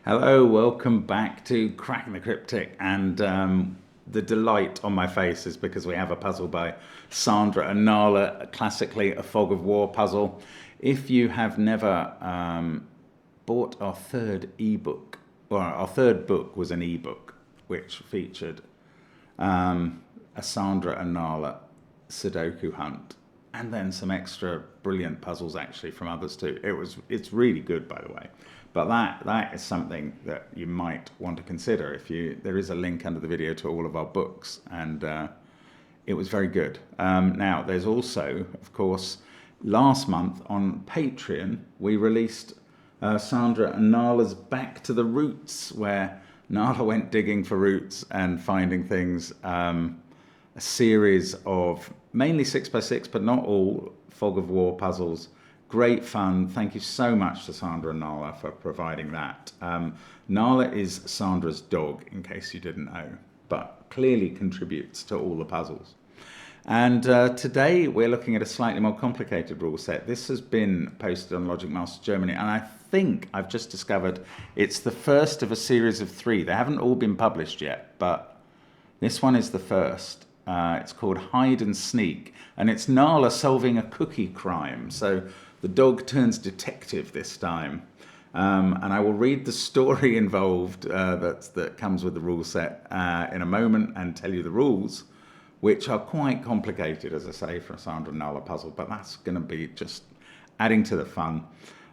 Hello, welcome back to Cracking the Cryptic. And the delight on my face is because we have a puzzle by Sandra and Nala, classically a Fog of War puzzle. If you have never bought our third ebook, or our third book was an ebook, which featured a Sandra and Nala Sudoku hunt, and then some extra brilliant puzzles actually from others too. It's really good, by the way. But that is something that you might want to consider. There is a link under the video to all of our books, and it was very good. Now, there's also, of course, last month on Patreon, we released Sandra and Nala's Back to the Roots, where Nala went digging for roots and finding things, a series of mainly 6x6, but not all, Fog of War puzzles. Great fun. Thank you so much to Sandra and Nala for providing that. Nala is Sandra's dog, in case you didn't know, but clearly contributes to all the puzzles. And today we're looking at a slightly more complicated rule set. This has been posted on Logic Master Germany, and I think I've just discovered it's the first of a series of 3. They haven't all been published yet, but this one is the first. It's called Hide and Sneak, and it's Nala solving a cookie crime. So the dog turns detective this time. And I will read the story involved that comes with the rule set in a moment and tell you the rules, which are quite complicated, as I say, for a Sandra and Nala puzzle, but that's going to be just adding to the fun.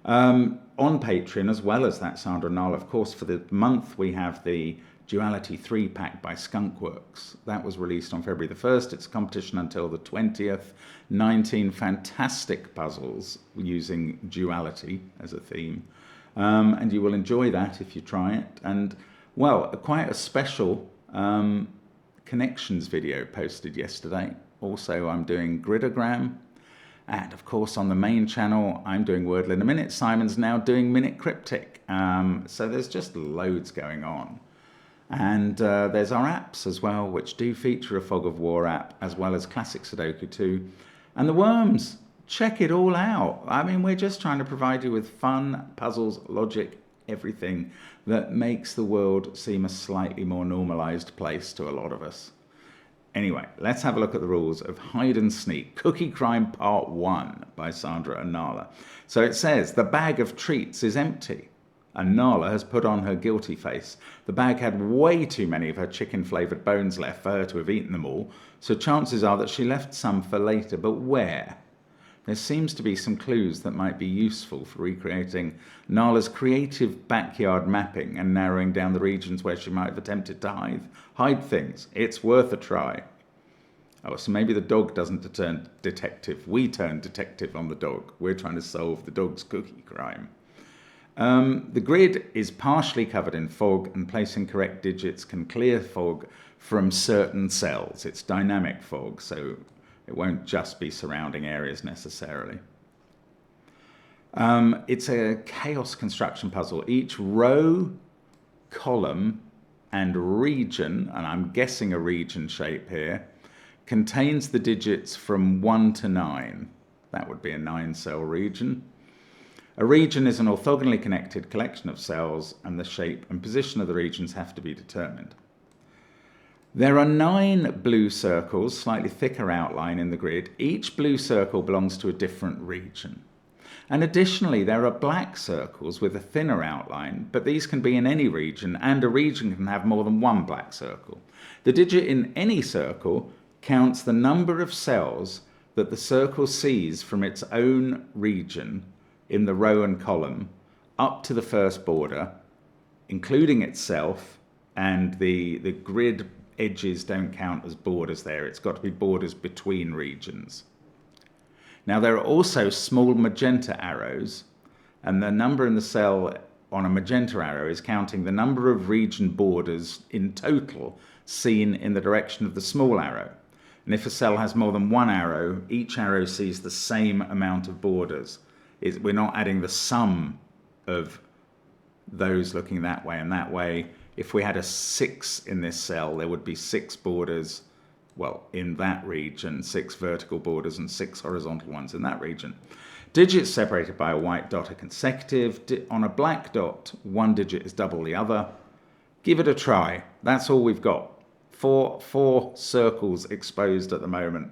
On Patreon, as well as that Sandra and Nala, of course, for the month we have the Duality 3-pack by Skunkworks. That was released on February the 1st. It's a competition until the 20th. 19 fantastic puzzles using duality as a theme. And you will enjoy that if you try it. And, well, quite a special connections video posted yesterday. Also, I'm doing gridogram. And, of course, on the main channel, I'm doing Wordle in a Minute. Simon's now doing Minute Cryptic. So there's just loads going on. And there's our apps as well, which do feature a Fog of War app, as well as classic Sudoku too. And the worms, check it all out. I mean, we're just trying to provide you with fun, puzzles, logic, everything that makes the world seem a slightly more normalized place to a lot of us. Anyway, let's have a look at the rules of Hide and Sneak, Cookie Crime Part 1 by Sandra and Nala. So it says, the bag of treats is empty. And Nala has put on her guilty face. The bag had way too many of her chicken-flavoured bones left for her to have eaten them all, so chances are that she left some for later. But where? There seems to be some clues that might be useful for recreating Nala's creative backyard mapping and narrowing down the regions where she might have attempted to hide things. It's worth a try. Oh, so maybe the dog doesn't turn detective. We turn detective on the dog. We're trying to solve the dog's cookie crime. The grid is partially covered in fog, and placing correct digits can clear fog from certain cells. It's dynamic fog, so it won't just be surrounding areas necessarily. It's a chaos construction puzzle. Each row, column, and region, and I'm guessing a region shape here, contains the digits from 1 to 9. That would be a 9-cell region. A region is an orthogonally connected collection of cells, and the shape and position of the regions have to be determined. There are 9 blue circles, slightly thicker outline in the grid. Each blue circle belongs to a different region. And additionally, there are black circles with a thinner outline, but these can be in any region, and a region can have more than one black circle. The digit in any circle counts the number of cells that the circle sees from its own region in the row and column up to the first border, including itself, and the grid edges don't count as borders there. It's got to be borders between regions. Now, there are also small magenta arrows, and the number in the cell on a magenta arrow is counting the number of region borders in total seen in the direction of the small arrow. And if a cell has more than one arrow, each arrow sees the same amount of borders. We're not adding the sum of those looking that way and that way. If we had a 6 in this cell, there would be 6 borders, well, in that region, 6 vertical borders and 6 horizontal ones in that region. Digits separated by a white dot are consecutive. On a black dot, one digit is double the other. Give it a try. That's all we've got. Four circles exposed at the moment.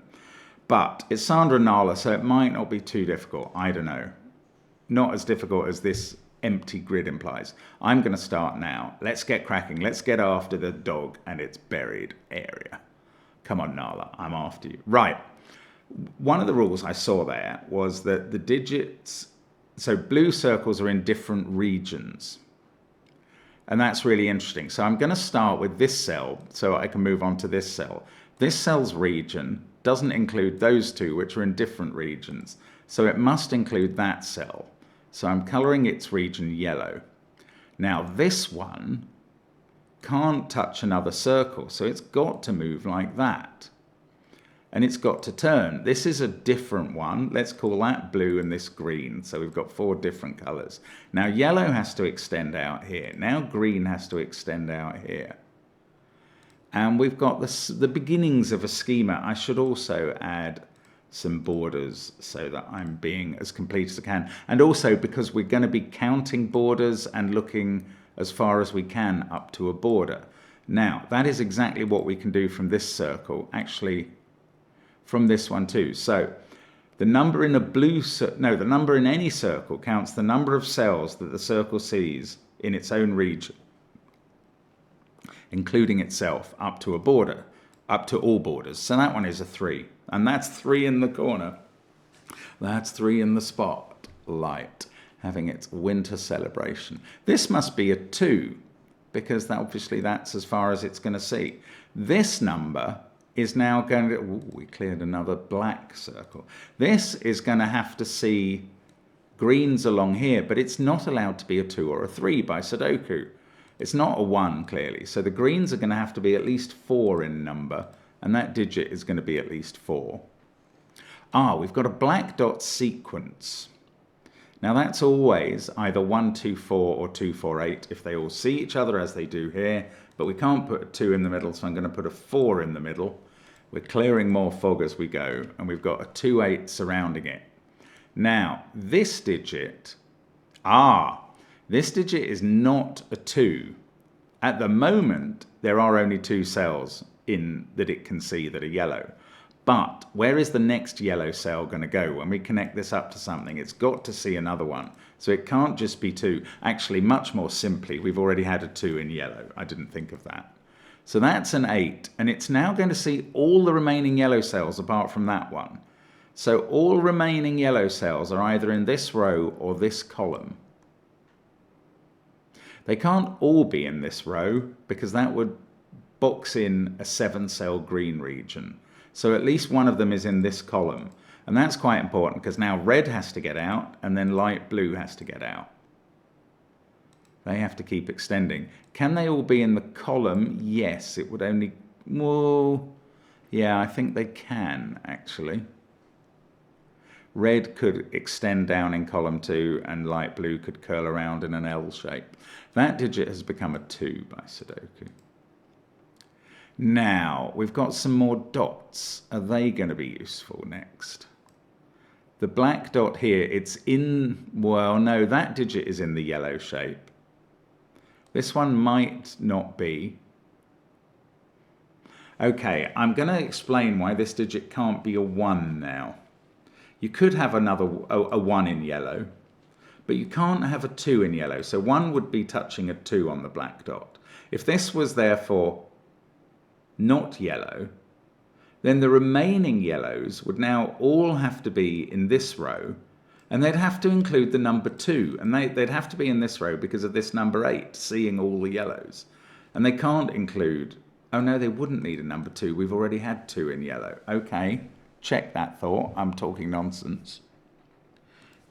But it's Sandra Nala, so it might not be too difficult. I don't know. Not as difficult as this empty grid implies. I'm going to start now. Let's get cracking. Let's get after the dog and its buried area. Come on, Nala, I'm after you. Right. One of the rules I saw there was that the digits, so blue circles are in different regions. And that's really interesting. So I'm going to start with this cell so I can move on to this cell. This cell's region doesn't include those two, which are in different regions. So it must include that cell. So I'm coloring its region yellow. Now this one can't touch another circle, so it's got to move like that. And it's got to turn. This is a different one. Let's call that blue and this green. So we've got 4 different colors. Now yellow has to extend out here. Now green has to extend out here. And we've got the beginnings of a schema. I should also add some borders so that I'm being as complete as I can. And also because we're going to be counting borders and looking as far as we can up to a border. Now, that is exactly what we can do from this circle. Actually, from this one too. So the number in the number in any circle counts the number of cells that the circle sees in its own region, including itself, up to a border, up to all borders. So that one is a 3. And that's 3 in the corner. That's 3 in the spotlight, having its winter celebration. This must be a 2, because obviously that's as far as it's going to see. This number is now going to, we cleared another black circle. This is going to have to see greens along here, but it's not allowed to be a 2 or a 3 by Sudoku. It's not a 1, clearly. So the greens are going to have to be at least 4 in number, and that digit is going to be at least 4. We've got a black dot sequence. Now that's always either 1, 2, 4 or 2, 4, 8 if they all see each other as they do here, but we can't put a 2 in the middle, so I'm going to put a 4 in the middle. We're clearing more fog as we go, and we've got a 2, 8 surrounding it. Now, this digit is not a 2. At the moment, there are only 2 cells in that it can see that are yellow. But where is the next yellow cell going to go? When we connect this up to something, it's got to see another one. So it can't just be 2. Actually, much more simply, we've already had a 2 in yellow. I didn't think of that. So that's an 8. And it's now going to see all the remaining yellow cells apart from that one. So all remaining yellow cells are either in this row or this column. They can't all be in this row because that would box in a 7-cell green region. So at least one of them is in this column. And that's quite important because now red has to get out and then light blue has to get out. They have to keep extending. Can they all be in the column? Yes, it would only... Well, yeah, I think they can, actually. Red could extend down in column 2 and light blue could curl around in an L shape. That digit has become a 2 by Sudoku. Now, we've got some more dots. Are they going to be useful next? The black dot here, it's in, well, no, that digit is in the yellow shape. This one might not be. Okay, I'm going to explain why this digit can't be a 1 now. You could have a 1 in yellow, but you can't have a 2 in yellow. So 1 would be touching a 2 on the black dot. If this was therefore not yellow, then the remaining yellows would now all have to be in this row, and they'd have to include the number 2, and they'd have to be in this row because of this number 8, seeing all the yellows. And they can't include, oh no, they wouldn't need a number 2, we've already had 2 in yellow. Okay, check that thought, I'm talking nonsense.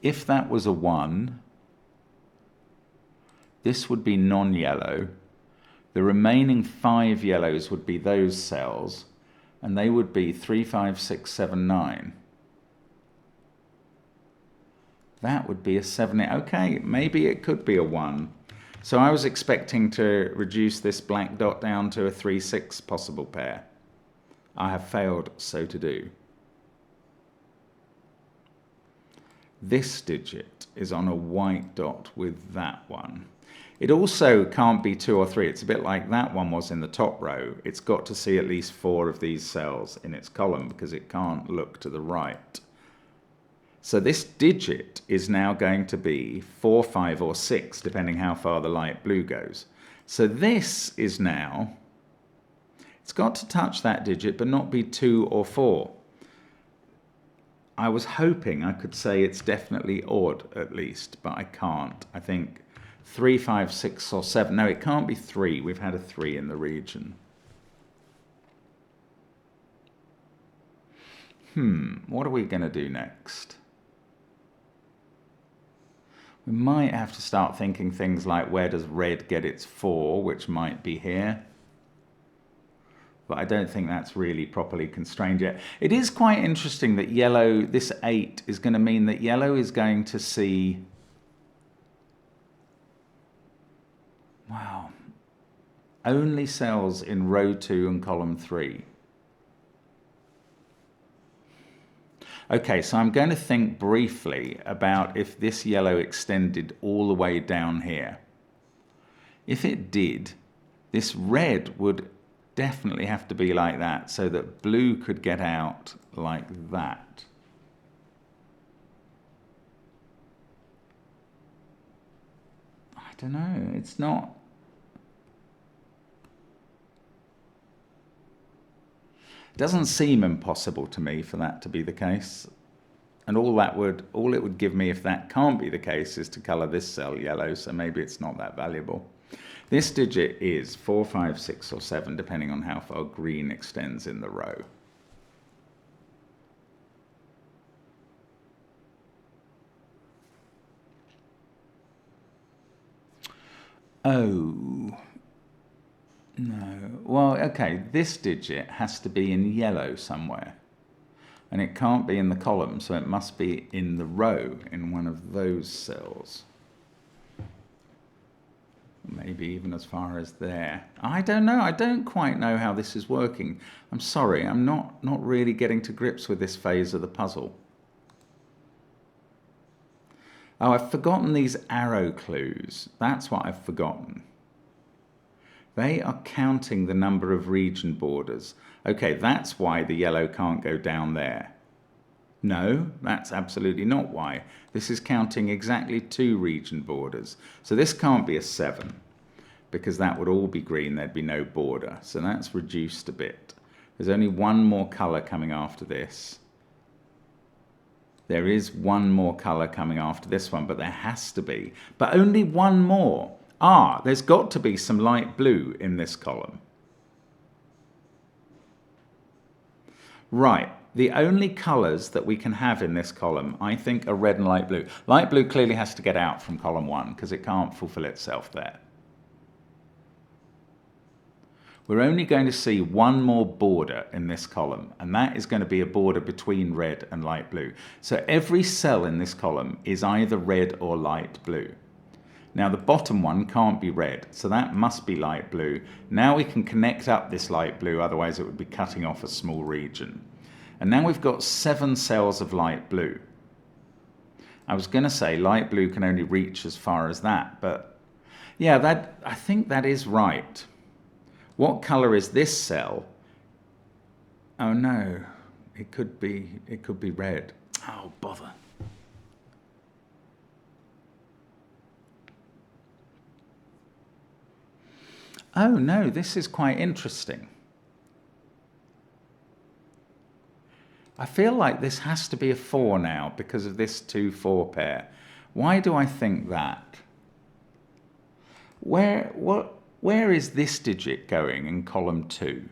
If that was a 1, this would be non-yellow. The remaining 5 yellows would be those cells, and they would be 3, 5, 6, 7, 9. That would be a 7. Okay, maybe it could be a 1. So I was expecting to reduce this black dot down to a 3, 6 possible pair. I have failed so to do. this digit is on a white dot with that one. It also can't be 2 or 3. It's a bit like that one was in the top row. It's got to see at least 4 of these cells in its column because it can't look to the right. So this digit is now going to be 4, 5, or 6, depending how far the light blue goes. So this is now, it's got to touch that digit, but not be 2 or 4. I was hoping I could say it's definitely odd, at least, but I can't. I think 3, 5, 6, or 7. No, it can't be 3. We've had a 3 in the region. What are we going to do next? We might have to start thinking things like, where does red get its 4, which might be here. But I don't think that's really properly constrained yet. It is quite interesting that yellow, this 8, is going to mean that yellow is going to see, wow, only cells in row 2 and column 3. Okay, so I'm going to think briefly about if this yellow extended all the way down here. If it did, this red would definitely have to be like that so that blue could get out like that. I don't know, it's not. It doesn't seem impossible to me for that to be the case. And all it would give me if that can't be the case is to colour this cell yellow, so maybe it's not that valuable. This digit is 4, 5, 6, or 7, depending on how far green extends in the row. Oh, no. Well, okay, this digit has to be in yellow somewhere. And it can't be in the column, so it must be in the row, in one of those cells. Maybe even as far as there. I don't know. I don't quite know how this is working. I'm sorry. I'm not really getting to grips with this phase of the puzzle. Oh, I've forgotten these arrow clues. That's what I've forgotten. They are counting the number of region borders. Okay, that's why the yellow can't go down there. No, that's absolutely not why. This is counting exactly 2 region borders. So this can't be a 7, because that would all be green, there'd be no border. So that's reduced a bit. There's only one more colour coming after this. There is one more colour coming after this one, but there has to be. But only one more. There's got to be some light blue in this column. Right. The only colours that we can have in this column, I think, are red and light blue. Light blue clearly has to get out from column 1 because it can't fulfill itself there. We're only going to see one more border in this column, and that is going to be a border between red and light blue. So every cell in this column is either red or light blue. Now the bottom one can't be red, so that must be light blue. Now we can connect up this light blue, otherwise it would be cutting off a small region. And now we've got 7 cells of light blue. I was going to say light blue can only reach as far as that, but yeah, I think that is right. What colour is this cell? Oh no, it could be red. Oh, bother. Oh no, this is quite interesting. I feel like this has to be a 4 now because of this 2-4 pair. Why do I think that? Where is this digit going in column 2?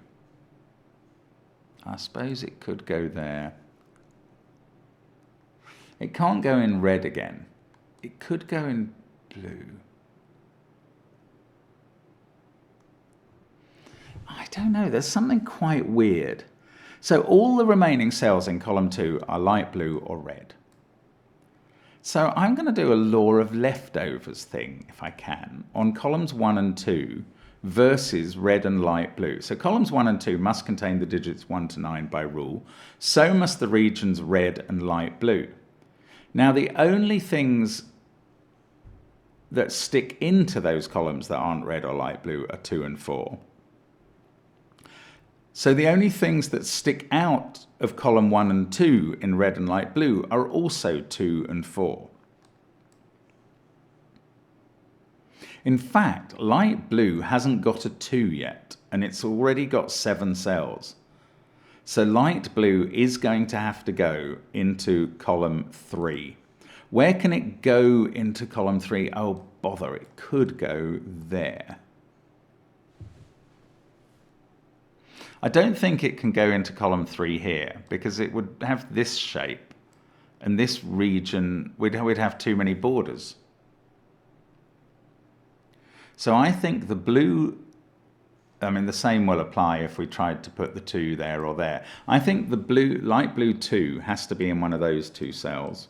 I suppose it could go there. It can't go in red again. It could go in blue. I don't know, there's something quite weird. So all the remaining cells in column 2 are light blue or red. So I'm going to do a law of leftovers thing, if I can, on columns 1 and 2 versus red and light blue. So columns 1 and 2 must contain the digits 1 to 9 by rule. So must the regions red and light blue. Now, the only things that stick into those columns that aren't red or light blue are 2 and 4. So the only things that stick out of column 1 and 2 in red and light blue are also 2 and 4. In fact, light blue hasn't got a 2 yet, and it's already got 7 cells. So light blue is going to have to go into column 3. Where can it go into column 3? Oh, bother, it could go there. I don't think it can go into column 3 here, because it would have this shape, and this region, we'd have too many borders. So I think the blue, I mean, the same will apply if we tried to put the 2 there or there. I think the blue, light blue 2 has to be in one of those 2 cells.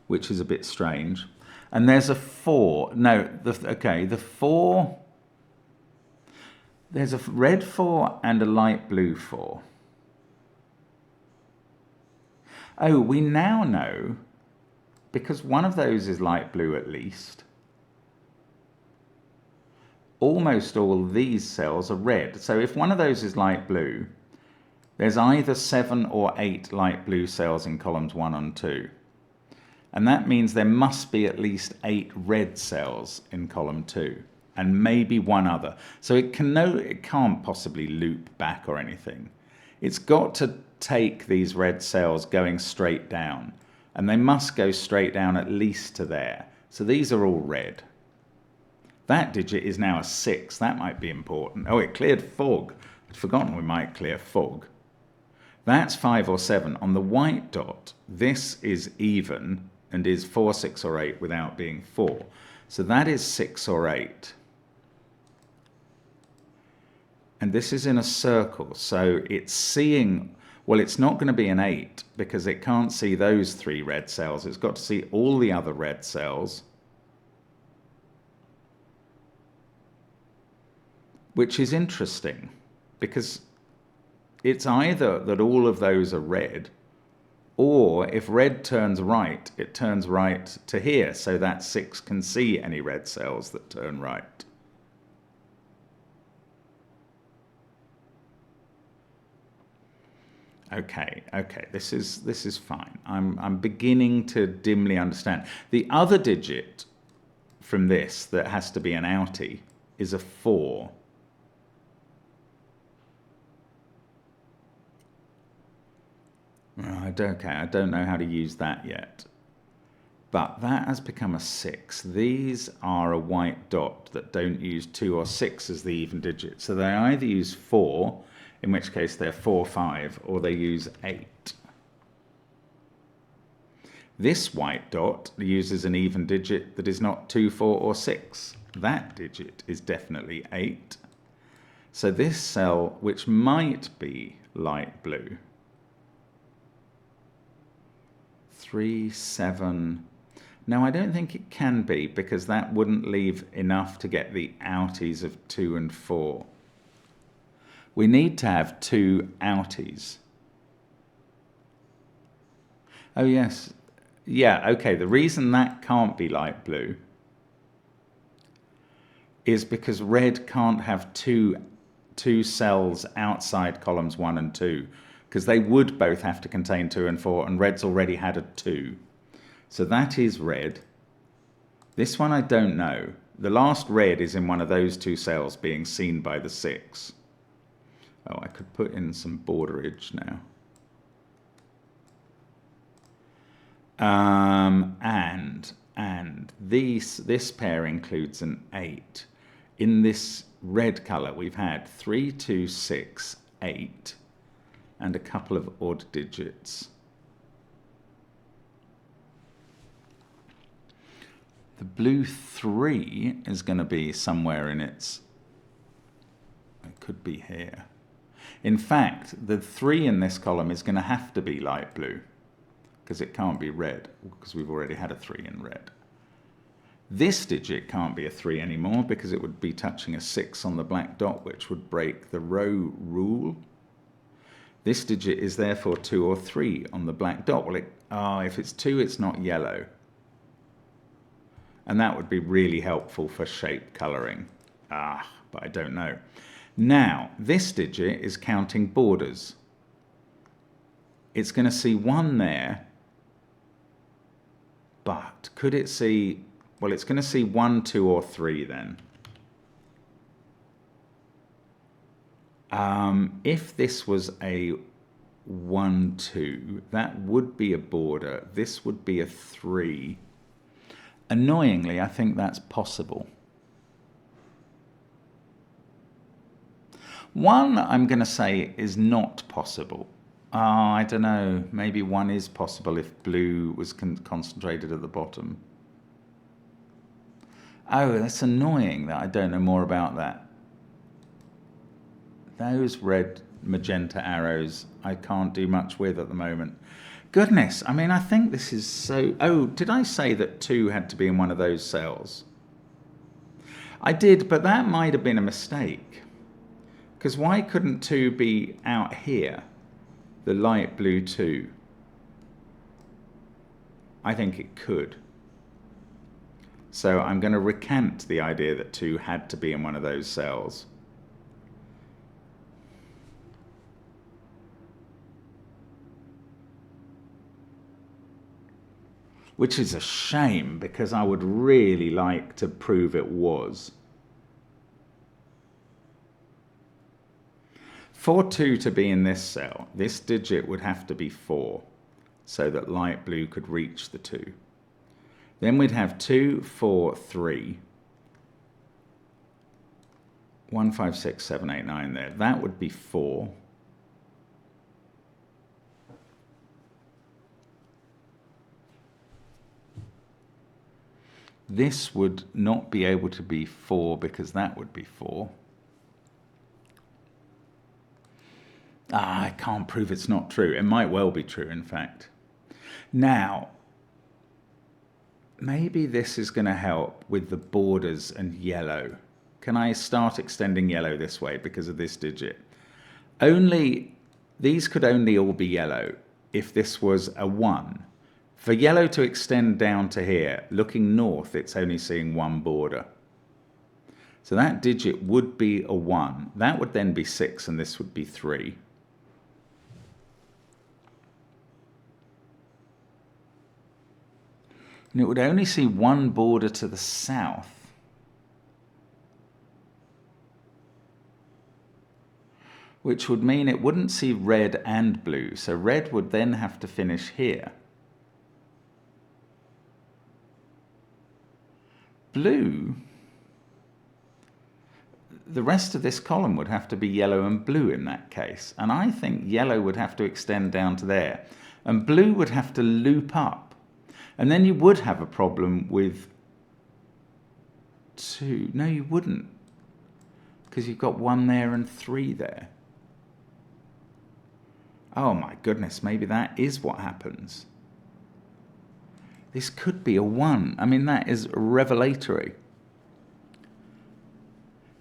Which is a bit strange. And there's a 4. No, the 4, there's a red 4 and a light blue 4. Oh, we now know, because one of those is light blue at least, almost all these cells are red. So if one of those is light blue, there's either 7 or 8 light blue cells in columns 1 and 2. And that means there must be at least 8 red cells in column 2, and maybe one other. So it can't possibly loop back or anything. It's got to take these red cells going straight down, and they must go straight down at least to there. So these are all red. That digit is now a 6. That might be important. Oh, it cleared fog. I'd forgotten we might clear fog. That's 5 or 7. On the white dot, this is even and is 4, 6, or 8 without being 4. So that is 6 or 8. And this is in a circle, so it's seeing, well, it's not going to be an 8 because it can't see those 3 red cells. It's got to see all the other red cells, which is interesting because it's either that all of those are red, or if red turns right, it turns right to here, so that 6 can see any red cells that turn right. Okay, this is fine. I'm beginning to dimly understand. The other digit from this that has to be an outie is a 4. I don't know how to use that yet. But that has become a 6. These are a white dot that don't use 2 or 6 as the even digit. So they either use 4, in which case they're 4, 5, or they use 8. This white dot uses an even digit that is not 2, 4, or 6. That digit is definitely 8. So this cell, which might be light blue, 3, 7. No, I don't think it can be, because that wouldn't leave enough to get the outies of 2 and 4. We need to have 2 outies. Oh, yes. Yeah, okay. The reason that can't be light blue is because red can't have two cells outside columns 1 and 2, because they would both have to contain 2 and 4, and red's already had a 2. So that is red. This one I don't know. The last red is in one of those 2 cells being seen by the 6. Oh, I could put in some borderage now. And this pair includes an 8. In this red colour, we've had 3, 2, 6, 8, and a couple of odd digits. The blue 3 is going to be somewhere in it could be here. In fact, the 3 in this column is going to have to be light blue, because it can't be red, because we've already had a 3 in red. This digit can't be a 3 anymore because it would be touching a 6 on the black dot, which would break the row rule. This digit is therefore 2 or 3 on the black dot. Well, if it's 2, it's not yellow. And that would be really helpful for shape colouring. But I don't know. Now, this digit is counting borders. It's going to see 1 there. But could it see... Well, it's going to see 1, 2, or 3 then. If this was a 1, 2, that would be a border. This would be a 3. Annoyingly, I think that's possible. 1, I'm going to say, is not possible. I don't know. Maybe 1 is possible if blue was concentrated at the bottom. Oh, that's annoying that I don't know more about that. Those red magenta arrows I can't do much with at the moment. Goodness, I mean, I think this is so... Oh, did I say that 2 had to be in one of those cells? I did, but that might have been a mistake. Because why couldn't 2 be out here? The light blue 2. I think it could. So I'm going to recant the idea that 2 had to be in one of those cells. Which is a shame, because I would really like to prove it was. For 2 to be in this cell, this digit would have to be 4, so that light blue could reach the 2. Then we'd have 2, 4, 3. 1, 5, 6, 7, 8, 9 there. That would be 4. This would not be able to be 4 because that would be 4. I can't prove it's not true. It might well be true, in fact. Now, maybe this is going to help with the borders and yellow. Can I start extending yellow this way because of this digit? These could only all be yellow if this was a 1. For yellow to extend down to here, looking north, it's only seeing 1 border. So that digit would be a 1. That would then be 6, and this would be 3. And it would only see 1 border to the south. Which would mean it wouldn't see red and blue. So red would then have to finish here. Blue, the rest of this column would have to be yellow and blue in that case. And I think yellow would have to extend down to there. And blue would have to loop up. And then you would have a problem with 2. No, you wouldn't. Because you've got 1 there and 3 there. Oh my goodness, maybe that is what happens. This could be a 1. I mean, that is revelatory.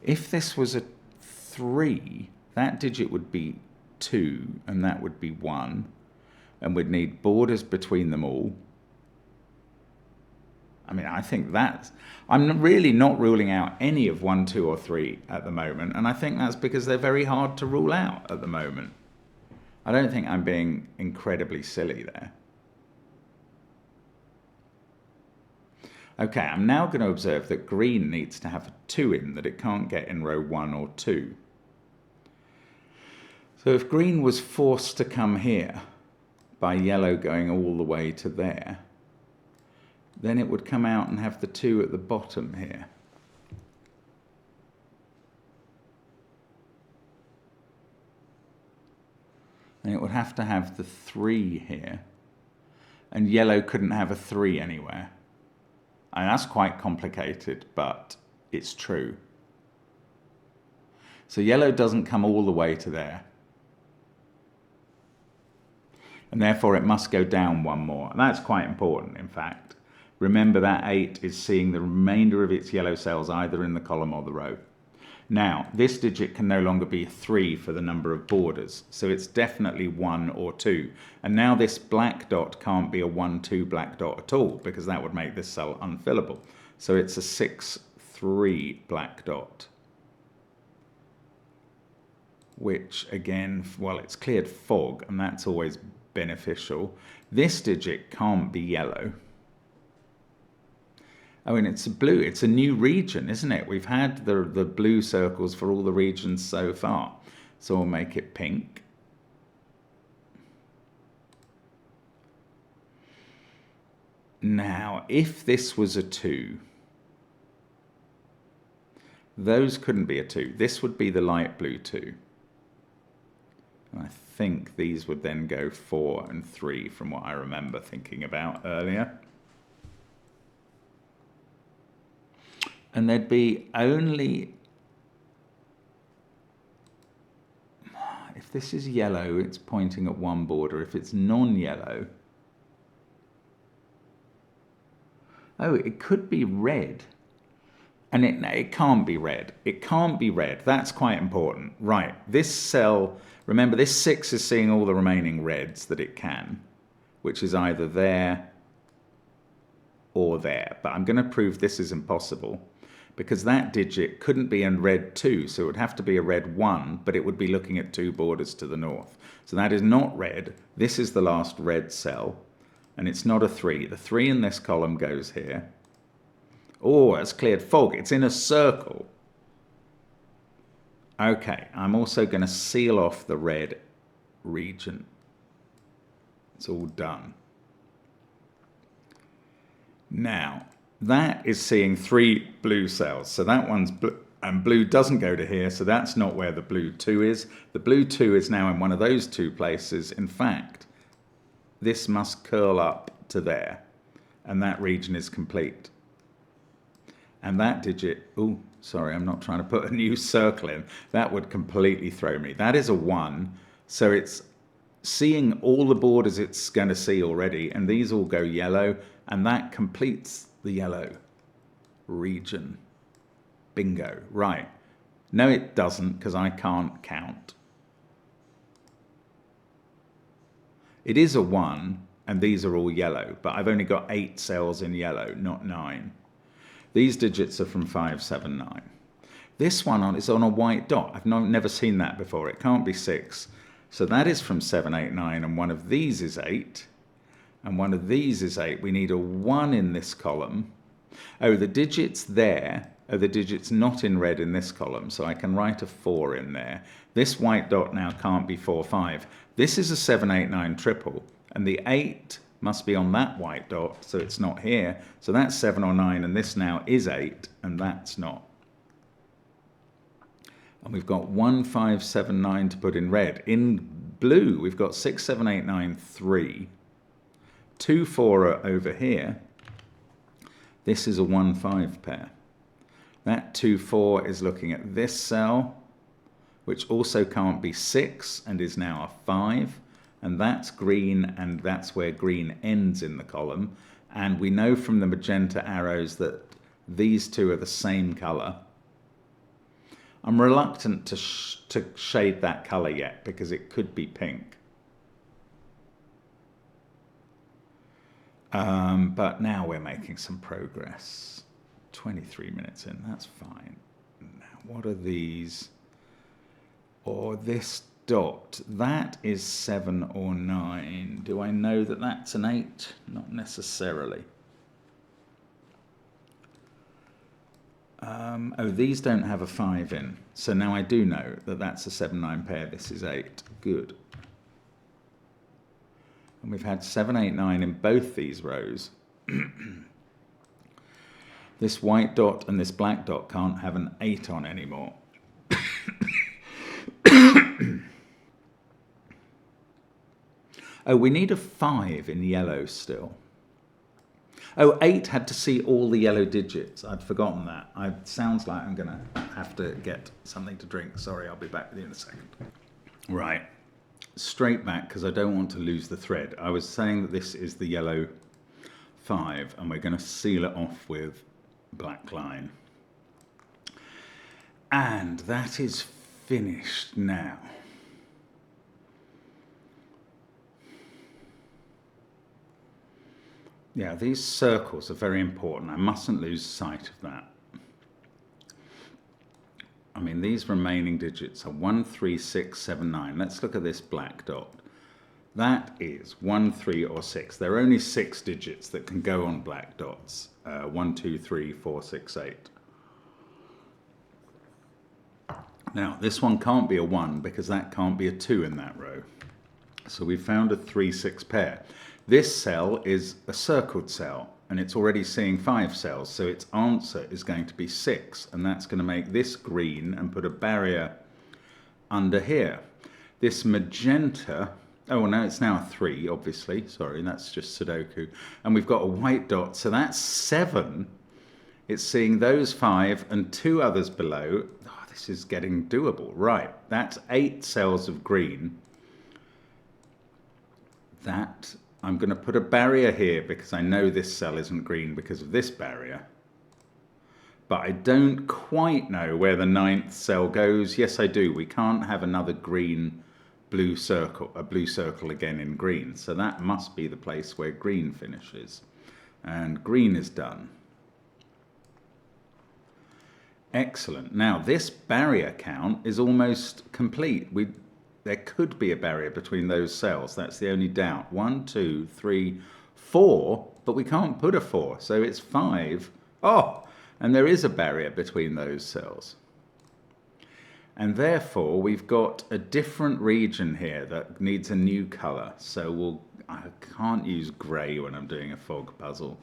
If this was a 3, that digit would be 2, and that would be 1. And we'd need borders between them all. I mean, I think that's... I'm really not ruling out any of 1, 2, or 3 at the moment, and I think that's because they're very hard to rule out at the moment. I don't think I'm being incredibly silly there. Okay, I'm now going to observe that green needs to have a 2 in that it can't get in row 1 or 2. So if green was forced to come here by yellow going all the way to there, then it would come out and have the 2 at the bottom here. And it would have to have the 3 here. And yellow couldn't have a 3 anywhere. And that's quite complicated, but it's true. So yellow doesn't come all the way to there. And therefore it must go down 1 more. And that's quite important, in fact. Remember that 8 is seeing the remainder of its yellow cells either in the column or the row. Now, this digit can no longer be 3 for the number of borders, so it's definitely 1 or 2. And now this black dot can't be a 1, 2 black dot at all, because that would make this cell unfillable. So it's a 6, 3 black dot, which again, well, it's cleared fog, and that's always beneficial. This digit can't be yellow. Oh, and it's blue. It's a new region, isn't it? We've had the blue circles for all the regions so far. So we'll make it pink. Now, if this was a 2, those couldn't be a 2. This would be the light blue 2. And I think these would then go 4 and 3 from what I remember thinking about earlier. And there'd be only, if this is yellow, it's pointing at one border. If it's non-yellow, oh, it could be red. And it can't be red. It can't be red. That's quite important. Right, this cell, remember this 6 is seeing all the remaining reds that it can, which is either there or there. But I'm going to prove this is impossible, because that digit couldn't be in red 2, so it would have to be a red 1, but it would be looking at 2 borders to the north. So that is not red. This is the last red cell, and it's not a 3. The 3 in this column goes here. Oh, it's cleared fog. It's in a circle. Okay, I'm also going to seal off the red region. It's all done. Now, that is seeing 3 blue cells. So that one's blue, and blue doesn't go to here, so that's not where the blue 2 is. The blue 2 is now in one of those 2 places. In fact, this must curl up to there, and that region is complete. And that digit, oh, sorry, I'm not trying to put a new circle in. That would completely throw me. That is a 1, so it's seeing all the borders it's going to see already, and these all go yellow, and that completes the yellow region. Bingo. Right. No, it doesn't, because I can't count. It is a 1, and these are all yellow, but I've only got 8 cells in yellow, not 9. These digits are from 5, 7, 9. This one is on a white dot. I've never seen that before. It can't be 6. So that is from 7, 8, 9, and one of these is 8. And one of these is 8. We need a 1 in this column. Oh, the digits there are the digits not in red in this column, so I can write a 4 in there. This white dot now can't be 4, 5. This is a 7, 8, 9 triple, and the 8 must be on that white dot, so it's not here. So that's 7 or 9, and this now is 8, and that's not. And we've got 1, 5, 7, 9 to put in red. In blue, we've got 6, 7, 8, 9, 3. 2, 4 are over here. This is a 1, 5 pair. That 2, 4 is looking at this cell, which also can't be 6 and is now a 5. And that's green, and that's where green ends in the column. And we know from the magenta arrows that these 2 are the same color. I'm reluctant to shade that color yet, because it could be pink. But now we're making some progress. 23 minutes in, that's fine. Now, what are these? Or this dot, that is 7 or 9. Do I know that that's an 8? Not necessarily. Oh, these don't have a 5 in. So now I do know that that's a 7, 9 pair. This is 8. Good. And we've had 7, 8, 9 in both these rows. This white dot and this black dot can't have an 8 on anymore. Oh, we need a 5 in yellow still. Oh, 8 had to see all the yellow digits. I'd forgotten that. It sounds like I'm going to have to get something to drink. Sorry, I'll be back with you in a second. Right. Straight back, because I don't want to lose the thread. I was saying that this is the yellow 5, and we're going to seal it off with black line. And that is finished now. Yeah, these circles are very important. I mustn't lose sight of that. I mean, these remaining digits are 1, 3, 6, 7, 9. Let's look at this black dot. That is 1, 3, or 6. There are only 6 digits that can go on black dots. 1, 2, 3, 4, 6, 8. Now, this one can't be a 1 because that can't be a 2 in that row. So we found a 3, 6 pair. This cell is a circled cell, and it's already seeing 5 cells, so its answer is going to be 6, and that's going to make this green and put a barrier under here. This magenta, oh no, it's now 3, obviously, sorry, that's just Sudoku, and we've got a white dot, so that's 7. It's seeing those 5 and 2 others below. Oh, this is getting doable. Right, that's 8 cells of green. That, I'm going to put a barrier here because I know this cell isn't green because of this barrier. But I don't quite know where the 9th cell goes. Yes, I do. We can't have another green blue circle, a blue circle again in green. So that must be the place where green finishes. And green is done. Excellent. Now this barrier count is almost complete. There could be a barrier between those cells. That's the only doubt. 1, 2, 3, 4, but we can't put a 4, so it's 5. Oh, and there is a barrier between those cells. And therefore, we've got a different region here that needs a new color. So I can't use gray when I'm doing a fog puzzle.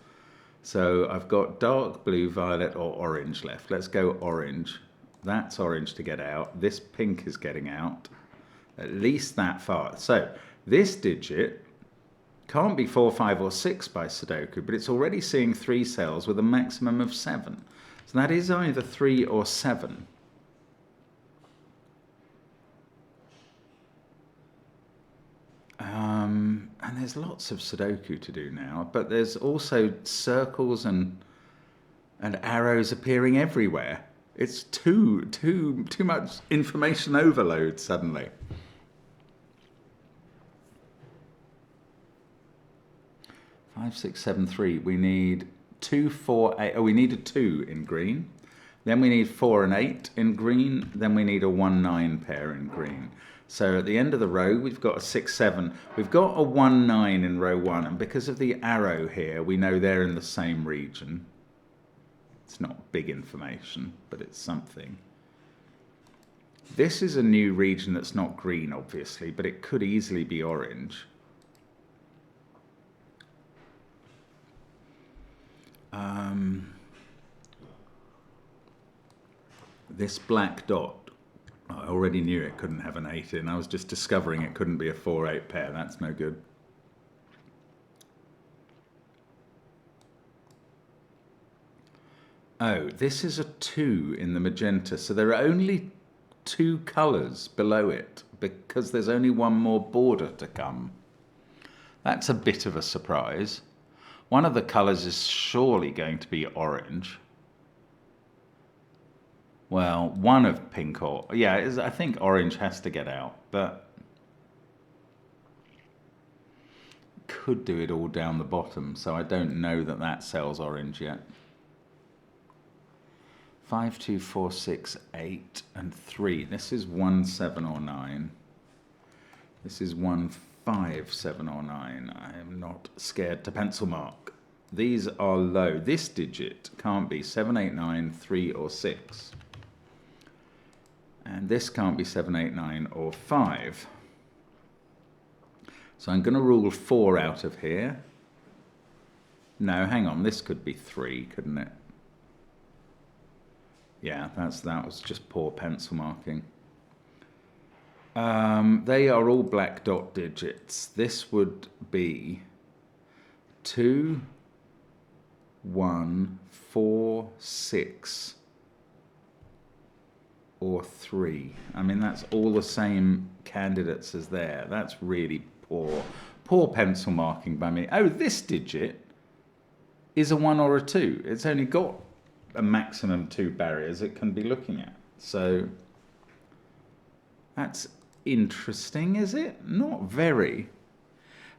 So I've got dark blue, violet, or orange left. Let's go orange. That's orange to get out. This pink is getting out. At least that far. So this digit can't be 4, 5, or 6 by Sudoku, but it's already seeing 3 cells with a maximum of 7. So that is either 3 or 7. And there's lots of Sudoku to do now, but there's also circles and arrows appearing everywhere. It's too much information overload suddenly. 5, 6, 7, 3. We need 2, 4, 8. Oh, we need a 2 in green. Then we need 4 and 8 in green. Then we need a 1, 9 pair in green. So at the end of the row, we've got a 6, 7. We've got a 1, 9 in row 1. And because of the arrow here, we know they're in the same region. It's not big information, but it's something. This is a new region that's not green, obviously, but it could easily be orange. This black dot, I already knew it couldn't have an 8 in. I was just discovering it couldn't be a 4, 8 pair. That's no good. Oh, this is a 2 in the magenta. So there are only 2 colours below it because there's only one more border to come. That's a bit of a surprise. One of the colours is surely going to be orange. Well, one of pink or... yeah, I think orange has to get out, but... could do it all down the bottom, so I don't know that that cell's orange yet. 5, 2, 4, 6, 8, and 3. This is 1, 7, or 9. This is 1, 5, 7, or 9. I am not scared to pencil mark. These are low. This digit can't be 7, 8, 9, 3, or 6. And this can't be 7, 8, 9, or 5. So I'm going to rule 4 out of here. No, hang on. This could be 3, couldn't it? Yeah, that was just poor pencil marking. They are all black dot digits. This would be 2, 1, 4, 6, or 3. I mean, that's all the same candidates as there. That's really poor pencil marking by me. Oh, this digit is a 1 or a 2. It's only got a maximum 2 barriers it can be looking at. So that's interesting, is it? Not very.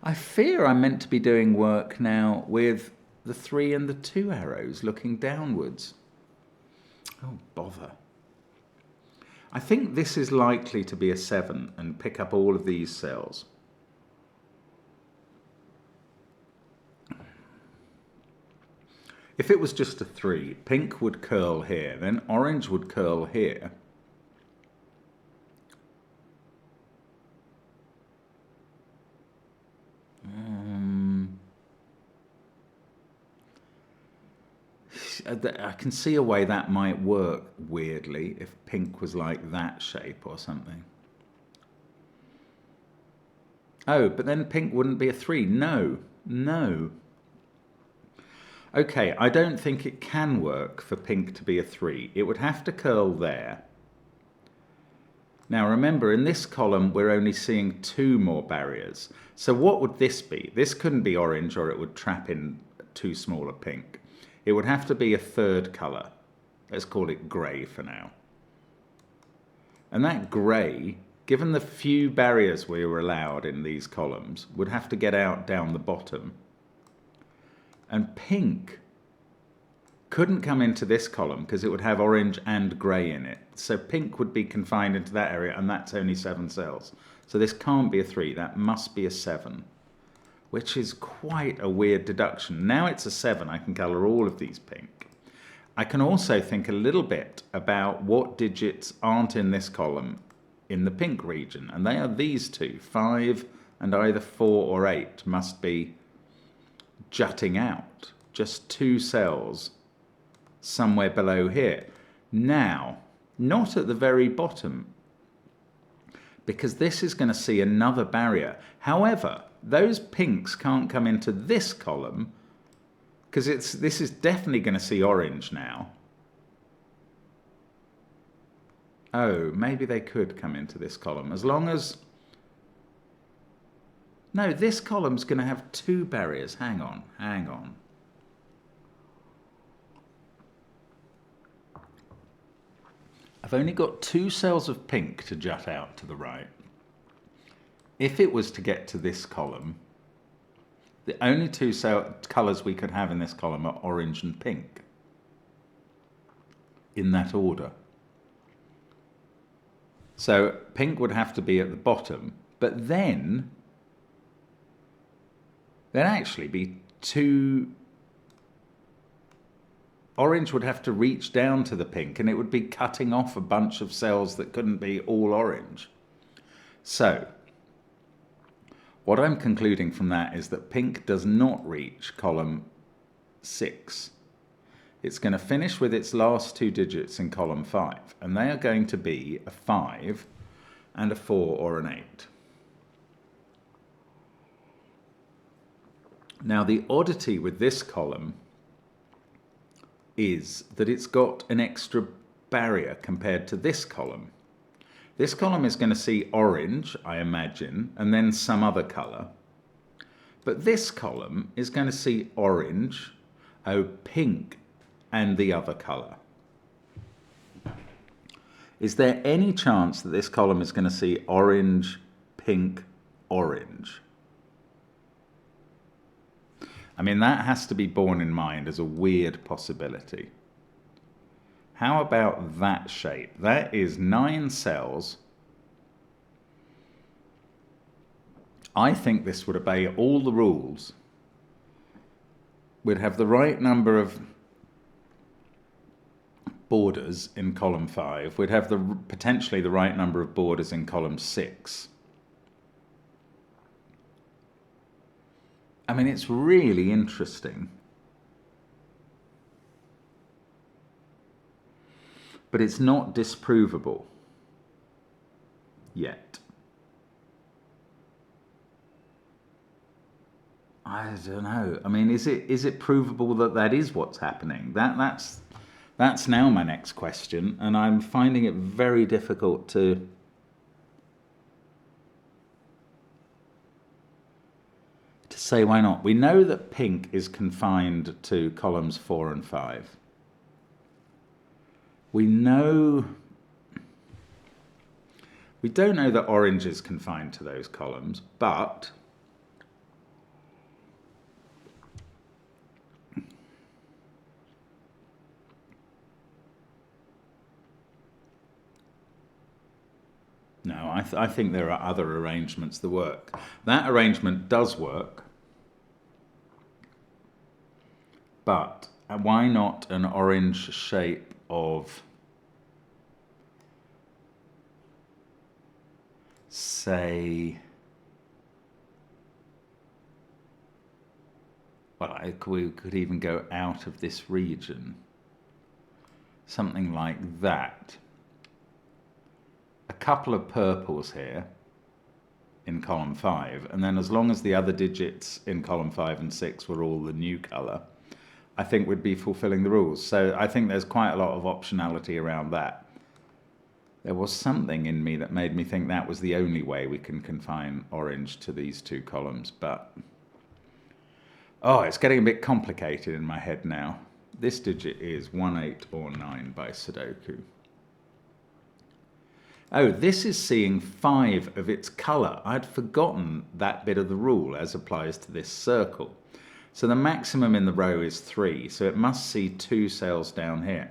I fear I'm meant to be doing work now with the 3 and the 2 arrows looking downwards. Oh, bother. I think this is likely to be a 7 and pick up all of these cells. If it was just a 3, pink would curl here, then orange would curl here. I can see a way that might work weirdly if pink was like that shape or something. Oh, but then pink wouldn't be a 3. No, no. Okay, I don't think it can work for pink to be a 3. It would have to curl there. Now remember, in this column, we're only seeing 2 more barriers. So what would this be? This couldn't be orange, or it would trap in too small a pink. It would have to be a 3rd colour. Let's call it grey for now. And that grey, given the few barriers we were allowed in these columns, would have to get out down the bottom. And pink couldn't come into this column because it would have orange and grey in it. So pink would be confined into that area, and that's only 7 cells. So this can't be a 3, that must be a 7, which is quite a weird deduction. Now it's a 7, I can colour all of these pink. I can also think a little bit about what digits aren't in this column in the pink region, and they are these 2, 5 and either 4 or 8 must be jutting out, just 2 cells somewhere below here. Now, not at the very bottom, because this is going to see another barrier. However, those pinks can't come into this column because this is definitely going to see orange now. Oh, maybe they could come into this column as long as... No, this column's going to have 2 barriers. Hang on, hang on. I've only got 2 cells of pink to jut out to the right. If it was to get to this column, the only 2 colours we could have in this column are orange and pink. In that order. So pink would have to be at the bottom, but then there'd actually be 2... Orange would have to reach down to the pink, and it would be cutting off a bunch of cells that couldn't be all orange. So, what I'm concluding from that is that pink does not reach column 6. It's going to finish with its last 2 digits in column 5, and they are going to be a 5 and a 4 or an 8. Now, the oddity with this column is that it's got an extra barrier compared to this column. This column is going to see orange, I imagine, and then some other colour. But this column is going to see orange, pink, and the other colour. Is there any chance that this column is going to see orange, pink, orange? I mean, that has to be borne in mind as a weird possibility. How about that shape? That is 9 cells. I think this would obey all the rules. We'd have the right number of borders in column 5. We'd have potentially the right number of borders in column 6. I mean, it's really interesting. But it's not disprovable yet. I don't know. I mean, is it provable that that is what's happening? That's now my next question, and I'm finding it very difficult to say why not. We know that pink is confined to columns 4 and 5. We don't know that orange is confined to those columns, but no, I think there are other arrangements that work. That arrangement does work, but why not an orange shape of, say, well, we could even go out of this region. Something like that. A couple of purples here in column 5, and then as long as the other digits in column 5 and 6 were all the new colour, I think we'd be fulfilling the rules. So I think there's quite a lot of optionality around that. There was something in me that made me think that was the only way we can confine orange to these two columns, but oh, it's getting a bit complicated in my head now. This digit is 1, 8 or 9 by Sudoku. Oh, this is seeing 5 of its colour. I'd forgotten that bit of the rule as applies to this circle. So the maximum in the row is 3, so it must see 2 cells down here.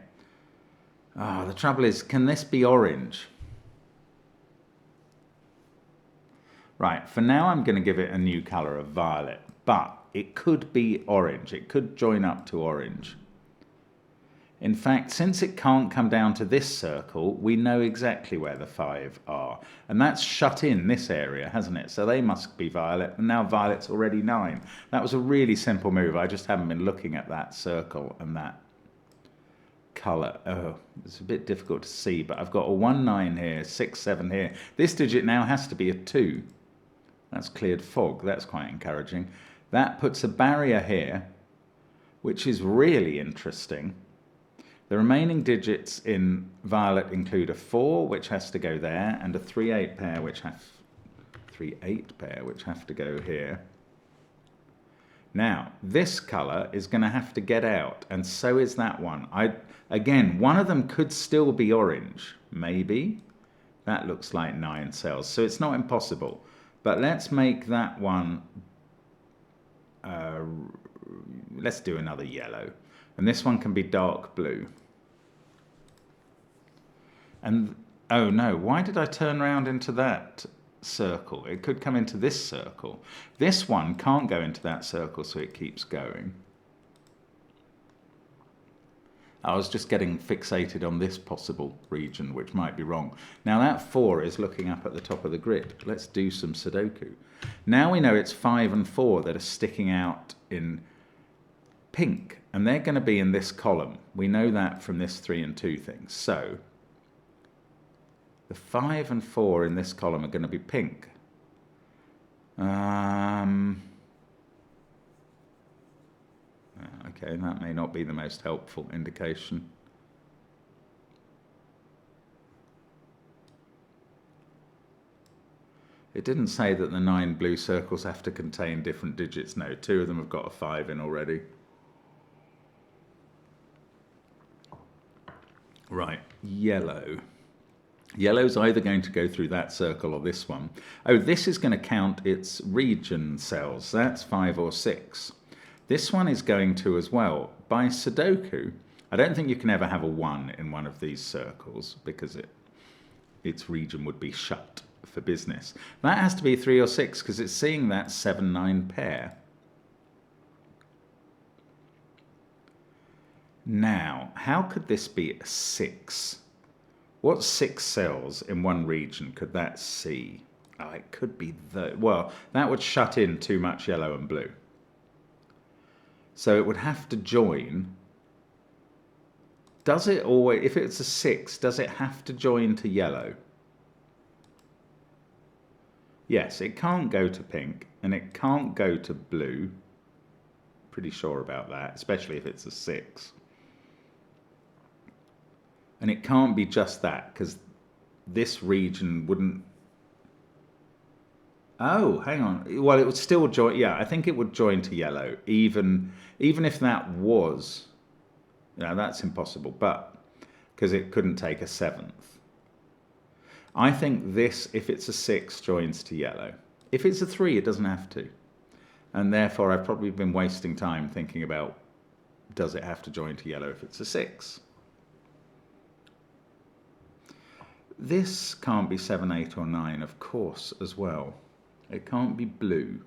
Ah, the trouble is, can this be orange? Right, for now I'm going to give it a new colour of violet, but it could be orange. It could join up to orange. In fact, since it can't come down to this circle, we know exactly where the 5 are. And that's shut in this area, hasn't it? So they must be violet, and now violet's already 9. That was a really simple move. I just haven't been looking at that circle and that colour. Oh, it's a bit difficult to see, but I've got a 1, 9 here, 6, 7 here. This digit now has to be a 2. That's cleared fog. That's quite encouraging. That puts a barrier here, which is really interesting. The remaining digits in violet include a 4, which has to go there, and a 3, 8 pair, which have 3, 8 pair, which have to go here. Now, this colour is going to have to get out, and so is that one. Again, one of them could still be orange, maybe. That looks like 9 cells, so it's not impossible. But let's make that one, let's do another yellow. And this one can be dark blue. And, oh no, why did I turn around into that circle? It could come into this circle. This one can't go into that circle, so it keeps going. I was just getting fixated on this possible region, which might be wrong. Now that 4 is looking up at the top of the grid. Let's do some Sudoku. Now we know it's 5 and 4 that are sticking out in pink, and they're going to be in this column. We know that from this 3 and 2 thing. So the 5 and 4 in this column are going to be pink. Okay, that may not be the most helpful indication. It didn't say that the 9 blue circles have to contain different digits. No, 2 of them have got a 5 in already. Right, yellow. Yellow's either going to go through that circle or this one. Oh, this is going to count its region cells. That's 5 or 6. This one is going to as well. By Sudoku, I don't think you can ever have a 1 in one of these circles because its region would be shut for business. That has to be 3 or 6 because it's seeing that 7, 9 pair. Now, how could this be a 6? What 6 cells in one region could that see? Oh, it could be well, that would shut in too much yellow and blue. So it would have to join. Does it always, if it's a 6, does it have to join to yellow? Yes, it can't go to pink, and it can't go to blue. Pretty sure about that, especially if it's a 6. And it can't be just that, because this region wouldn't... Oh, hang on. Well, it would still join. Yeah, I think it would join to yellow, even if that was. No, that's impossible. But because it couldn't take a seventh. I think this, if it's a 6, joins to yellow. If it's a 3, it doesn't have to. And therefore, I've probably been wasting time thinking about, does it have to join to yellow if it's a 6? This can't be 7, 8, or 9, of course, as well. It can't be blue.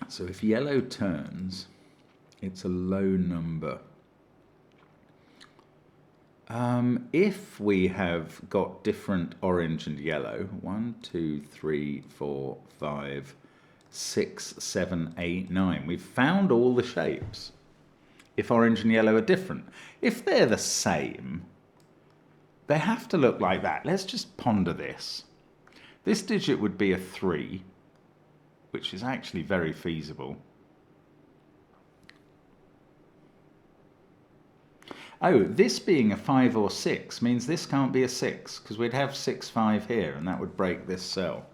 So if yellow turns, it's a low number. If we have got different orange and yellow, 1, 2, 3, 4, 5, 6, 7, 8, 9. We've found all the shapes. If orange and yellow are different. If they're the same, they have to look like that. Let's just ponder this. This digit would be a 3, which is actually very feasible. Oh, this being a 5 or 6 means this can't be a 6, because we'd have 6, 5 here, and that would break this cell.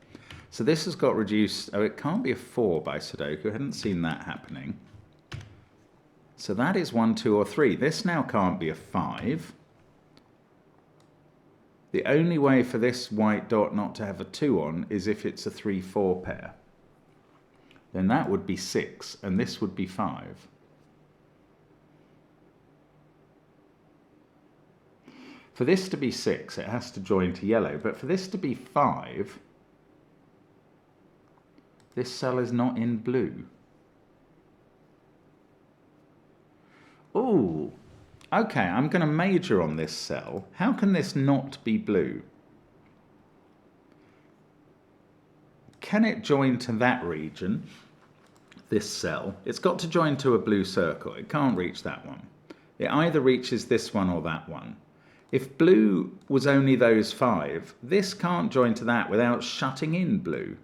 So this has got reduced. Oh, it can't be a 4 by Sudoku. I hadn't seen that happening. So that is 1, 2, or 3. This now can't be a 5. The only way for this white dot not to have a 2 on is if it's a 3, 4 pair. Then that would be 6, and this would be 5. For this to be 6, it has to join to yellow. But for this to be 5, this cell is not in blue. Oh, okay, I'm going to major on this cell. How can this not be blue? Can it join to that region, this cell? It's got to join to a blue circle. It can't reach that one. It either reaches this one or that one. If blue was only those 5, this can't join to that without shutting in blue.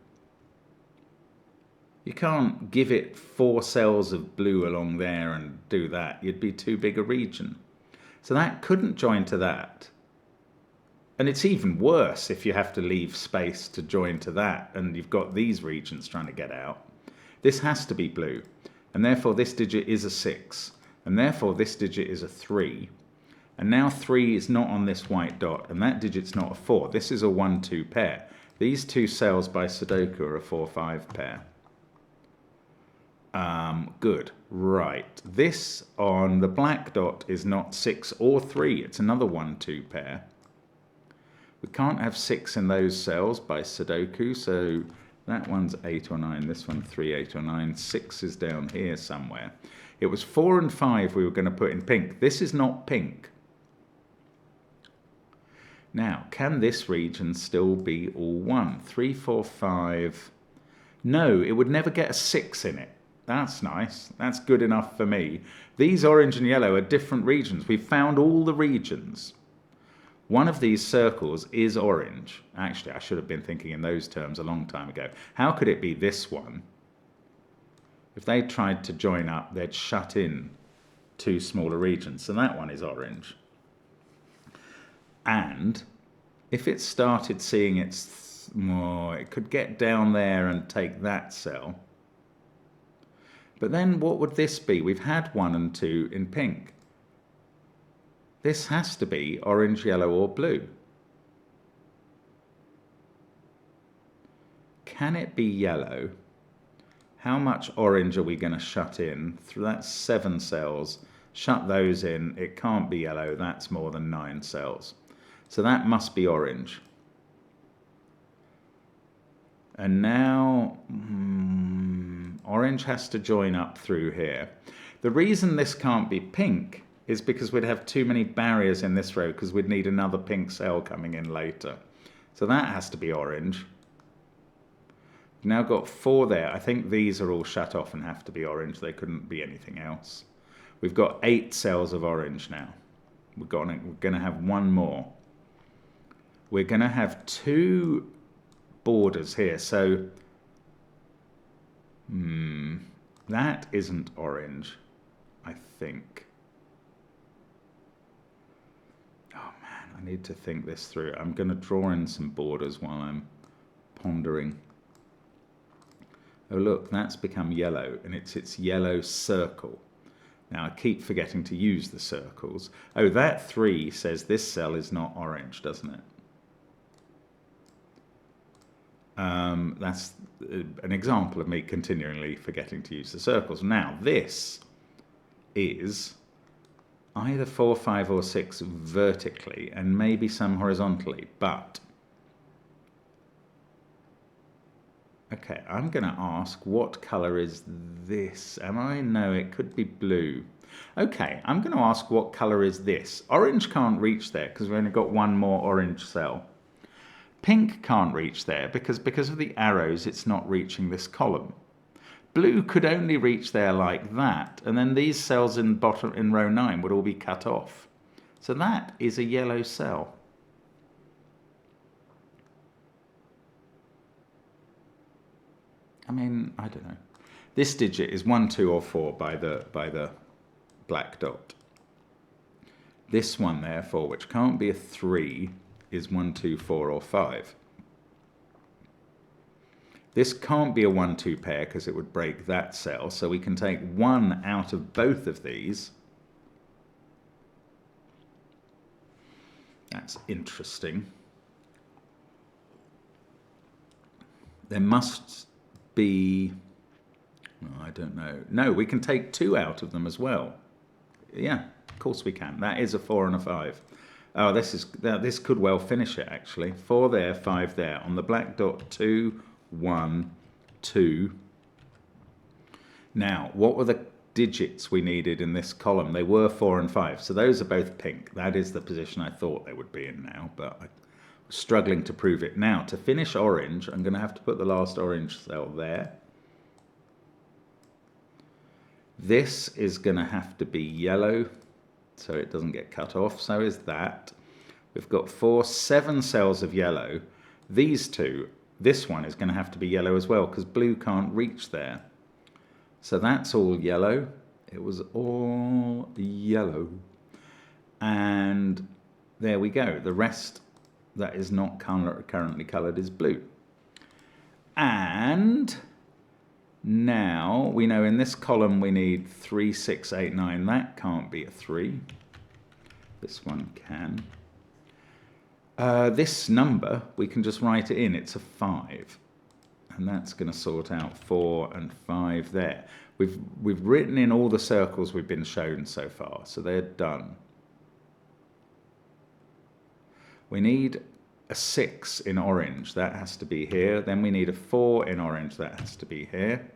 You can't give it 4 cells of blue along there and do that. You'd be too big a region. So that couldn't join to that. And it's even worse if you have to leave space to join to that and you've got these regions trying to get out. This has to be blue. And therefore this digit is a 6. And therefore this digit is a 3. And now 3 is not on this white dot, and that digit's not a 4. This is a 1, 2 pair. These 2 cells by Sudoku are a 4, 5 pair. Good. Right. This on the black dot is not 6 or 3. It's another 1, 2 pair. We can't have 6 in those cells by Sudoku, so that one's 8 or 9. This one 3, 8 or 9. 6 is down here somewhere. It was 4 and 5 we were going to put in pink. This is not pink. Now, can this region still be all 1? 3, 4, 5. No, it would never get a 6 in it. That's nice. That's good enough for me. These orange and yellow are different regions. We've found all the regions. One of these circles is orange. Actually, I should have been thinking in those terms a long time ago. How could it be this one? If they tried to join up, they'd shut in 2 smaller regions. So that one is orange. And if it started seeing its more, it could get down there and take that cell. But then what would this be? We've had 1 and 2 in pink. This has to be orange, yellow, or blue. Can it be yellow? How much orange are we going to shut in? That's 7 cells. Shut those in. It can't be yellow. That's more than 9 cells. So that must be orange. And now orange has to join up through here. The reason this can't be pink is because we'd have too many barriers in this row because we'd need another pink cell coming in later. So that has to be orange. We've now got 4 there. I think these are all shut off and have to be orange. They couldn't be anything else. We've got 8 cells of orange now. We're going to have 1 more. We're going to have 2 borders here. So that isn't orange, I think. Oh man, I I need to think this through. I'm going to draw in some borders while I'm pondering. Oh look, that's become yellow, and it's its yellow circle. Now I keep forgetting to use the circles. Oh, that 3 says this cell is not orange, doesn't it? That's an example of me continually forgetting to use the circles. Now this is either 4, 5 or 6 vertically and maybe some horizontally, but okay, I'm going to ask, what colour is this? Am I? No, it could be blue. Okay, I'm going to ask, what colour is this? Orange can't reach there because we've only got one more orange cell. Pink can't reach there because of the arrows, it's not reaching this column. Blue could only reach there like that, and then these cells in row 9 would all be cut off. So that is a yellow cell. I mean, I don't know. This digit is 1, 2, or 4 by the black dot. This one, therefore, which can't be a 3, is 1, 2, 4, or 5. This can't be a 1, 2 pair because it would break that cell, so we can take 1 out of both of these. That's interesting. There must be, oh, I don't know. No, we can take 2 out of them as well. Yeah, of course we can. That is a 4 and a 5. Oh, this could well finish it, actually. 4 there, 5 there. On the black dot, 2, 1, 2. Now, what were the digits we needed in this column? They were 4 and 5, so those are both pink. That is the position I thought they would be in now, but I was struggling to prove it. Now, to finish orange, I'm going to have to put the last orange cell there. This is going to have to be yellow, so it doesn't get cut off. So is that. We've got 7 cells of yellow. These two, this one is going to have to be yellow as well because blue can't reach there. So that's all yellow. It was all yellow. And there we go. The rest that is not currently coloured is blue. And now we know in this column we need 3, 6, 8, 9. That can't be a 3. This one can. This number, we can just write it in. It's a 5. And that's going to sort out 4 and 5 there. We've written in all the circles we've been shown so far, so they're done. We need a 6 in orange. That has to be here. Then we need a 4 in orange. That has to be here.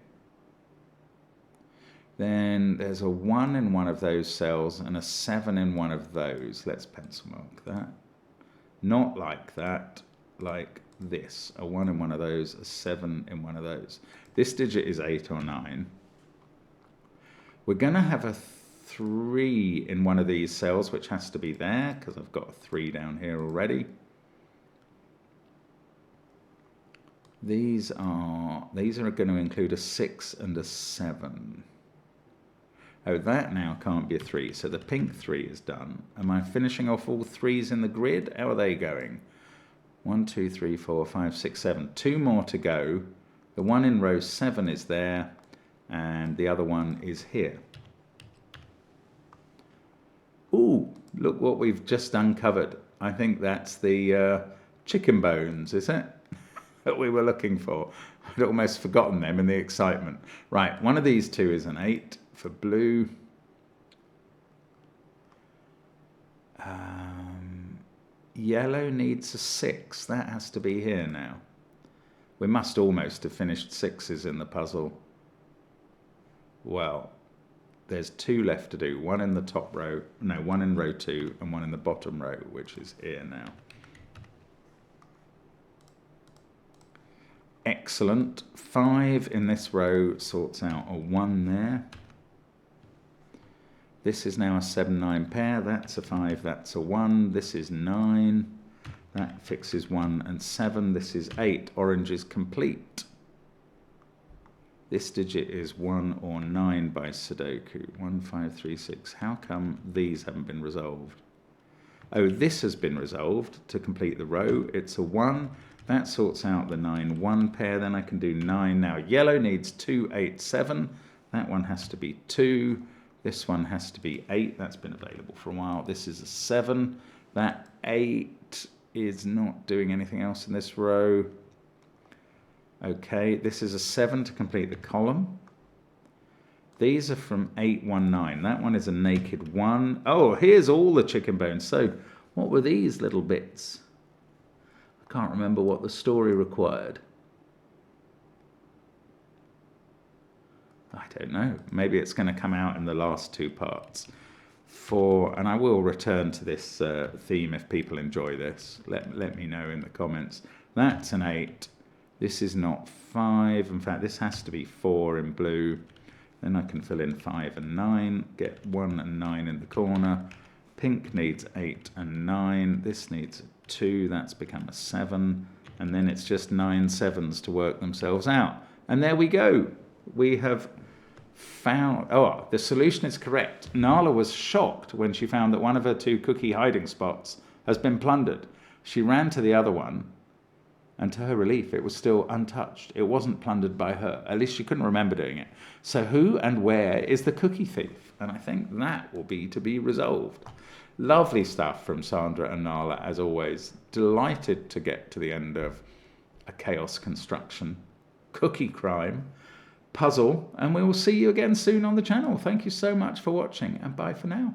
Then there's a 1 in one of those cells and a 7 in one of those. Let's pencil mark that. Not like that, like this. A 1 in one of those, a 7 in one of those. This digit is 8 or 9. We're going to have a 3 in one of these cells, which has to be there, because I've got a 3 down here already. These are going to include a 6 and a 7. Oh, that now can't be a 3, so the pink 3 is done. Am I finishing off all 3s in the grid? How are they going? 1, 2, 3, 4, 5, 6, 7. 2 more to go. The one in row 7 is there, and the other one is here. Ooh, look what we've just uncovered. I think that's the chicken bones, is it? That we were looking for. I'd almost forgotten them in the excitement. Right, one of these two is an 8 for blue. Yellow needs a 6. That has to be here now. We must almost have finished 6s in the puzzle. Well, there's 2 left to do. 1 in the top row, no, 1 in row 2 and 1 in the bottom row, which is here now. Excellent. 5 in this row sorts out a 1 there. This is now a 7, 9 pair. That's a 5, that's a 1. This is 9. That fixes 1 and 7. This is 8. Orange is complete. This digit is 1 or 9 by Sudoku. 1, 5, 3, 6. How come these haven't been resolved? Oh, this has been resolved to complete the row. It's a 1. That sorts out the 9, 1 pair. Then I can do 9. Now, yellow needs 2, 8, 7. That one has to be 2. This one has to be 8. That's been available for a while. This is a 7. That 8 is not doing anything else in this row. Okay, this is a 7 to complete the column. These are from 819. That one is a naked 1. Oh, here's all the chicken bones. So what were these little bits? I can't remember what the story required. I don't know. Maybe it's going to come out in the last 2 parts. And I will return to this theme if people enjoy this. Let me know in the comments. That's an 8. This is not 5. In fact, this has to be 4 in blue. Then I can fill in 5 and 9, get 1 and 9 in the corner. Pink needs 8 and 9. This needs 2, that's become a 7. And then it's just 9 7s to work themselves out. And there we go. We have found, the solution is correct. Nala was shocked when she found that one of her 2 cookie hiding spots has been plundered. She ran to the other one, and to her relief, it was still untouched. It wasn't plundered by her. At least she couldn't remember doing it. So who and where is the cookie thief? And I think that will be to be resolved. Lovely stuff from Sandra and Nala, as always. Delighted to get to the end of a chaos construction, cookie crime, puzzle, and we will see you again soon on the channel. Thank you so much for watching, and bye for now.